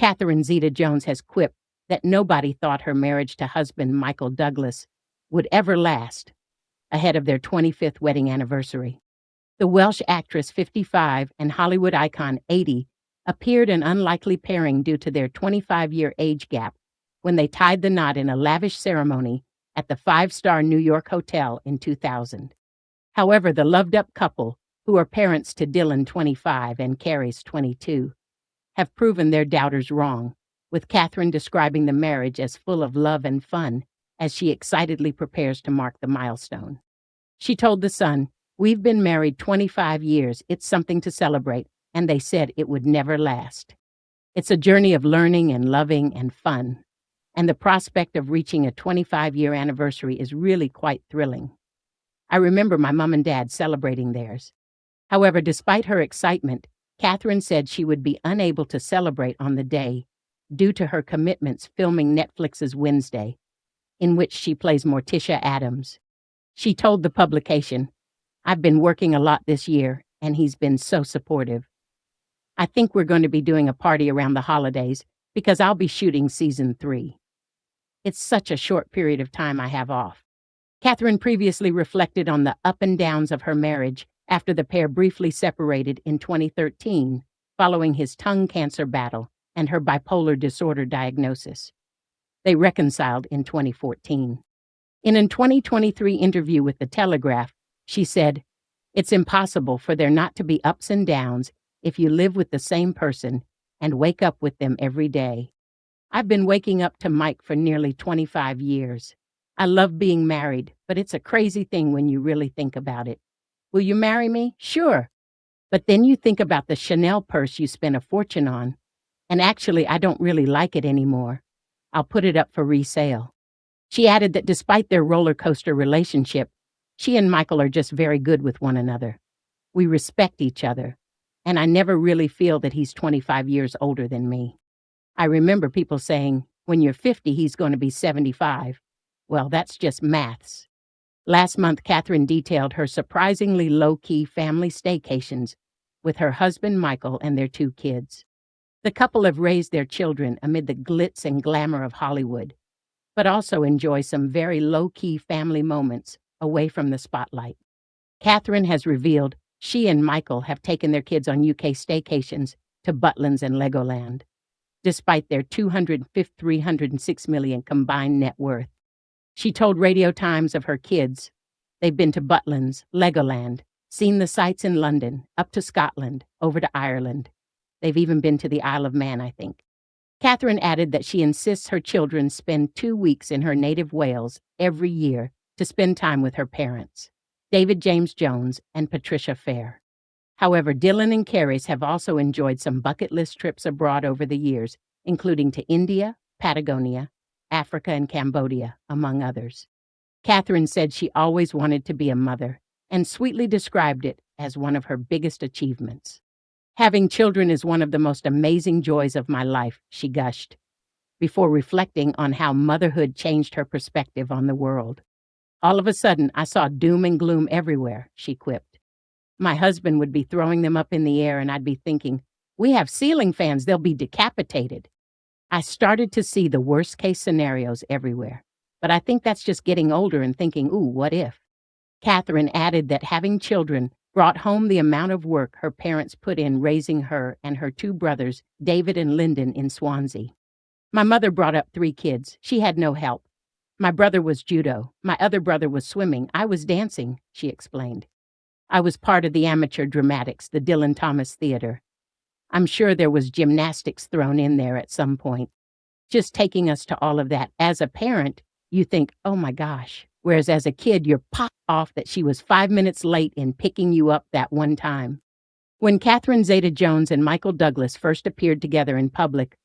Catherine Zeta-Jones has quipped that nobody thought her marriage to husband Michael Douglas would ever last, ahead of their 25th wedding anniversary. The Welsh actress 55 and Hollywood icon 80 appeared an unlikely pairing due to their 25-year age gap when they tied the knot in a lavish ceremony at the five-star New York hotel in 2000. However, the loved-up couple, who are parents to Dylan 25 and Carys 22, have proven their doubters wrong, with Catherine describing the marriage as full of love and fun as she excitedly prepares to mark the milestone. She told The Sun, "We've been married 25 years. It's something to celebrate, and they said it would never last. It's a journey of learning and loving and fun, and the prospect of reaching a 25-year anniversary is really quite thrilling. I remember my mom and dad celebrating theirs." However, despite her excitement, Catherine said she would be unable to celebrate on the day due to her commitments filming Netflix's Wednesday, in which she plays Morticia Adams. She told the publication, "I've been working a lot this year, and he's been so supportive. I think we're going to be doing a party around the holidays because I'll be shooting season 3. It's such a short period of time I have off." Catherine previously reflected on the up and downs of her marriage after the pair briefly separated in 2013 following his tongue cancer battle and her bipolar disorder diagnosis. They reconciled in 2014. In a 2023 interview with The Telegraph, she said, "It's impossible for there not to be ups and downs if you live with the same person and wake up with them every day. I've been waking up to Mike for nearly 25 years. I love being married, but it's a crazy thing when you really think about it. Will you marry me? Sure. But then you think about the Chanel purse you spent a fortune on, and actually I don't really like it anymore. I'll put it up for resale." She added that despite their roller coaster relationship, she and Michael are just very good with one another. "We respect each other, and I never really feel that he's 25 years older than me. I remember people saying, when you're 50, he's going to be 75. Well, that's just maths." Last month, Catherine detailed her surprisingly low-key family staycations with her husband Michael and their 2 kids. The couple have raised their children amid the glitz and glamour of Hollywood, but also enjoy some very low-key family moments away from the spotlight. Catherine has revealed she and Michael have taken their kids on UK staycations to Butlins and Legoland, despite their $306 million combined net worth. She told Radio Times of her kids, "They've been to Butlins, Legoland, seen the sights in London, up to Scotland, over to Ireland. They've even been to the Isle of Man, I think." Catherine added that she insists her children spend 2 weeks in her native Wales every year to spend time with her parents, David James Jones and Patricia Fair. However, Dylan and Carys have also enjoyed some bucket list trips abroad over the years, including to India, Patagonia, Africa, and Cambodia, among others. Catherine said she always wanted to be a mother and sweetly described it as one of her biggest achievements. "Having children is one of the most amazing joys of my life," she gushed, before reflecting on how motherhood changed her perspective on the world. "All of a sudden, I saw doom and gloom everywhere," she quipped. "My husband would be throwing them up in the air and I'd be thinking, we have ceiling fans, they'll be decapitated. I started to see the worst-case scenarios everywhere, but I think that's just getting older and thinking, ooh, what if?" Catherine added that having children brought home the amount of work her parents put in raising her and her 2 brothers, David and Lyndon, in Swansea. "My mother brought up 3 kids. She had no help. My brother was judo. My other brother was swimming. I was dancing," she explained. "I was part of the amateur dramatics, the Dylan Thomas Theater. I'm sure there was gymnastics thrown in there at some point. Just taking us to all of that. As a parent, you think, oh my gosh. Whereas as a kid, you're popped off that she was 5 minutes late in picking you up that one time." When Catherine Zeta-Jones and Michael Douglas first appeared together in public,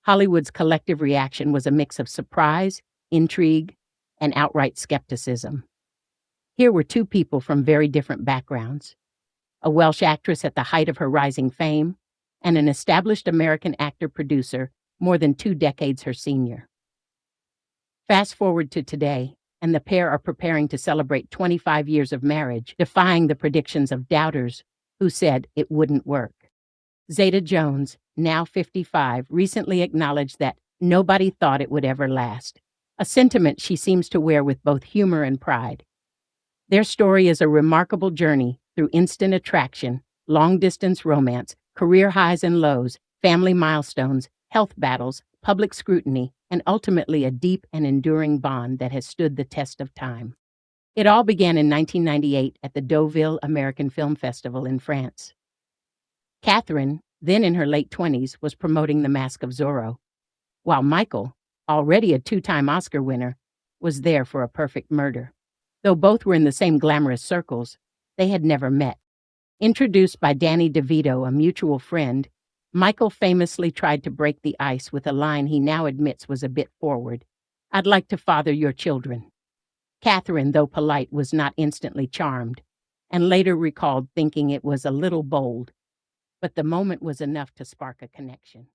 Hollywood's collective reaction was a mix of surprise, intrigue, and outright skepticism. Here were 2 people from very different backgrounds: a Welsh actress at the height of her rising fame, and an established American actor-producer more than 2 decades her senior. Fast forward to today, and the pair are preparing to celebrate 25 years of marriage, defying the predictions of doubters who said it wouldn't work. Zeta-Jones, now 55, recently acknowledged that nobody thought it would ever last, a sentiment she seems to wear with both humor and pride. Their story is a remarkable journey through instant attraction, long-distance romance, career highs and lows, family milestones, health battles, public scrutiny, and ultimately a deep and enduring bond that has stood the test of time. It all began in 1998 at the Deauville American Film Festival in France. Catherine, then in her late 20s, was promoting The Mask of Zorro, while Michael, already a two-time Oscar winner, was there for A Perfect Murder. Though both were in the same glamorous circles, they had never met. Introduced by Danny DeVito, a mutual friend, Michael famously tried to break the ice with a line he now admits was a bit forward. "I'd like to father your children." Catherine, though polite, was not instantly charmed, and later recalled thinking it was a little bold, but the moment was enough to spark a connection.